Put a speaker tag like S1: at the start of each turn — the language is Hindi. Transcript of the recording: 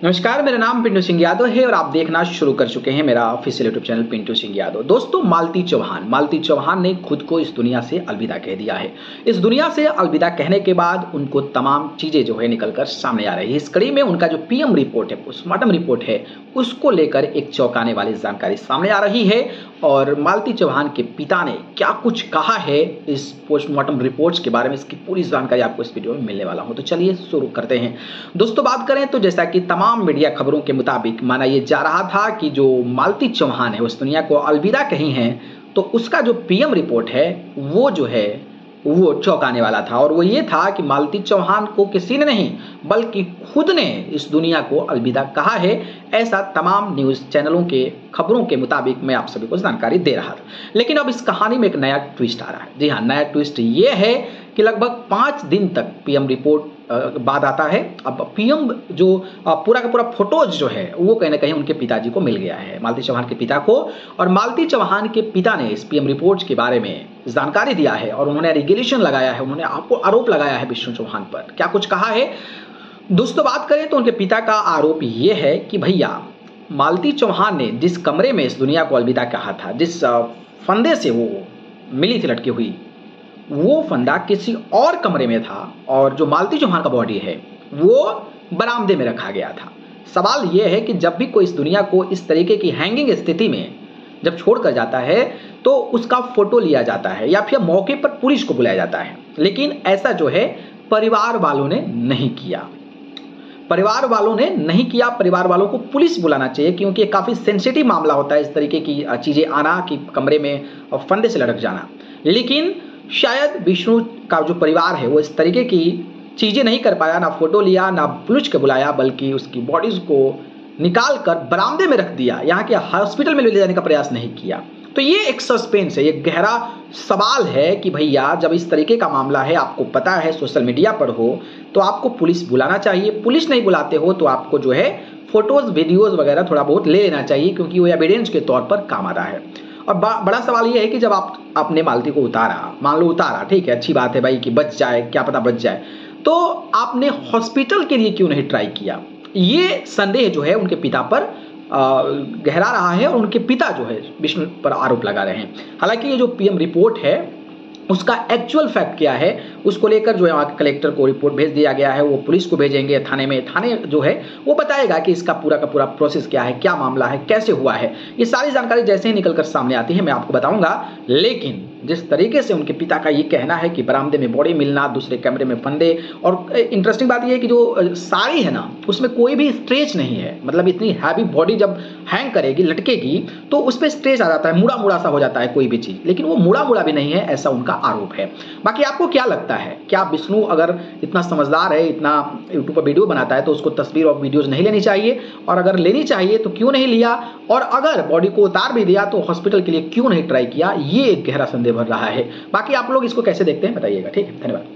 S1: नमस्कार, मेरा नाम पिंटू सिंह यादव है और आप देखना शुरू कर चुके हैं मेरा official YouTube channel Pintu Singh Yadav. दोस्तों, मालती चौहान ने खुद को इस दुनिया से अलविदा कह दिया है। इस दुनिया से अलविदा कहने के बाद उनको तमाम चीज़ें जो है निकलकर सामने आ रही है। इस कड़ी में उनका जो पीएम रिपोर्ट है, पोस्टमार्टम रिपोर्ट है, उसको लेकर एक चौंकाने वाली जानकारी सामने आ रही है। और मालती चौहान के पिता ने क्या कुछ कहा है इस पोस्टमार्टम रिपोर्ट्स के बारे में, इसकी पूरी जानकारी आपको इस वीडियो में मिलने वाला हूं। तो चलिए शुरू करते हैं। दोस्तों, बात करें तो जैसा कि तमाम मीडिया खबरों के मुताबिक माना यह जा रहा था कि जो मालती चौहान है उस दुनिया को अलविदा कही है, तो उसका जो पीएम रिपोर्ट है वो जो है वो चौंकाने वाला था। और वो ये था कि मालती चौहान को किसी ने नहीं बल्कि खुद ने इस दुनिया को अलविदा कहा है। ऐसा तमाम न्यूज़ चैनलों के खबरों के मुताबिक मैं आप सभी को जानकारी दे रहा था। लेकिन अब इस कहानी में एक नया ट्विस्ट आ रहा है। जी हाँ, नया ट्विस्ट ये है कि लगभग 5 दिन तक पीएम रिपोर्ट बाद आता है। अब पीएम जो पूरा का पूरा फोटोज जो है वो कहीं ना कहीं उनके पिताजी को मिल गया है, मालती चौहान के पिता को। और मालती चौहान के पिता ने इस पीएम रिपोर्ट के बारे में जानकारी दिया है और उन्होंने रेगुलेशन लगाया है, उन्होंने आपको आरोप लगाया है विष्णु चौहान पर। क्या कुछ कहा है दोस्तों, बात करें तो उनके पिता का आरोप ये है कि भैया मालती चौहान ने जिस कमरे में इस दुनिया को अलविदा कहा था, जिस फंदे से वो मिली थी लटकी हुई, वो फंदा किसी और कमरे में था और जो मालती चौहान का बॉडी है वो बरामदे में रखा गया था। सवाल यह है कि जब भी कोई इस दुनिया को इस तरीके की हैंगिंग स्थिति में जब छोड़कर जाता है तो उसका फोटो लिया जाता है या फिर मौके पर पुलिस को बुलाया जाता है। लेकिन ऐसा जो है परिवार वालों ने नहीं किया। परिवार वालों ने नहीं किया। परिवार वालों को पुलिस बुलाना चाहिए, क्योंकि काफ़ी सेंसिटिव मामला होता है इस तरीके की चीज़ें आना कि कमरे में फंदे से लटक जाना। लेकिन शायद विष्णु का जो परिवार है वो इस तरीके की चीज़ें नहीं कर पाया, ना फोटो लिया, ना पुलिस को बुलाया, बल्कि उसकी बॉडीज को निकाल कर बरामदे में रख दिया, यहाँ के हॉस्पिटल में ले जाने का प्रयास नहीं किया। तो ये एक सस्पेंस है, ये गहरा सवाल है कि भैया जब इस तरीके का मामला है, आपको पता है सोशल मीडिया पर हो, तो आपको पुलिस बुलाना चाहिए। पुलिस नहीं बुलाते हो तो आपको जो है फोटोज़ वीडियोज़ वगैरह थोड़ा बहुत ले लेना चाहिए, क्योंकि वो एविडेंस के तौर पर काम आ रहा है। और बड़ा सवाल ये है कि जब आपने मालती को उतारा, मान लो उतारा, ठीक है, अच्छी बात है भाई कि बच जाए, क्या पता बच जाए, तो आपने हॉस्पिटल के लिए क्यों नहीं ट्राई किया? ये संदेह जो है उनके पिता पर गहरा रहा है और उनके पिता जो है विष्णु पर आरोप लगा रहे हैं। हालांकि ये जो पीएम रिपोर्ट है उसका एक्चुअल फैक्ट क्या है उसको लेकर जो है वहाँ के कलेक्टर को रिपोर्ट भेज दिया गया है। वो पुलिस को भेजेंगे थाने में, थाने जो है वो बताएगा कि इसका पूरा का पूरा प्रोसेस क्या है, क्या मामला है, कैसे हुआ है। ये सारी जानकारी जैसे ही निकलकर सामने आती है मैं आपको बताऊंगा। लेकिन जिस तरीके से उनके पिता का ये कहना है कि बरामदे में बॉडी मिलना, दूसरे कैमरे में फंदे, और इंटरेस्टिंग बात यह है कि जो साड़ी है ना उसमें कोई भी स्ट्रेच नहीं है। मतलब इतनी हैवी बॉडी जब हैंग करेगी, लटकेगी, तो उस पर स्ट्रेच आ जाता है, मुड़ा मुड़ा सा हो जाता है कोई भी चीज़, लेकिन वो मुड़ा मुड़ा भी नहीं है, ऐसा उनका आरोप है। बाकी आपको क्या लगता है, क्या विष्णु अगर इतना समझदार है, इतना यूट्यूब पर वीडियो बनाता है, तो उसको तस्वीर और वीडियोस नहीं लेनी चाहिए? और अगर लेनी चाहिए तो क्यों नहीं लिया? और अगर बॉडी को उतार भी दिया तो हॉस्पिटल के लिए क्यों नहीं ट्राई किया? ये एक गहरा संदेह भर रहा है। बाकी आप लोग इसको कैसे देखते हैं बताइएगा। ठीक है, धन्यवाद।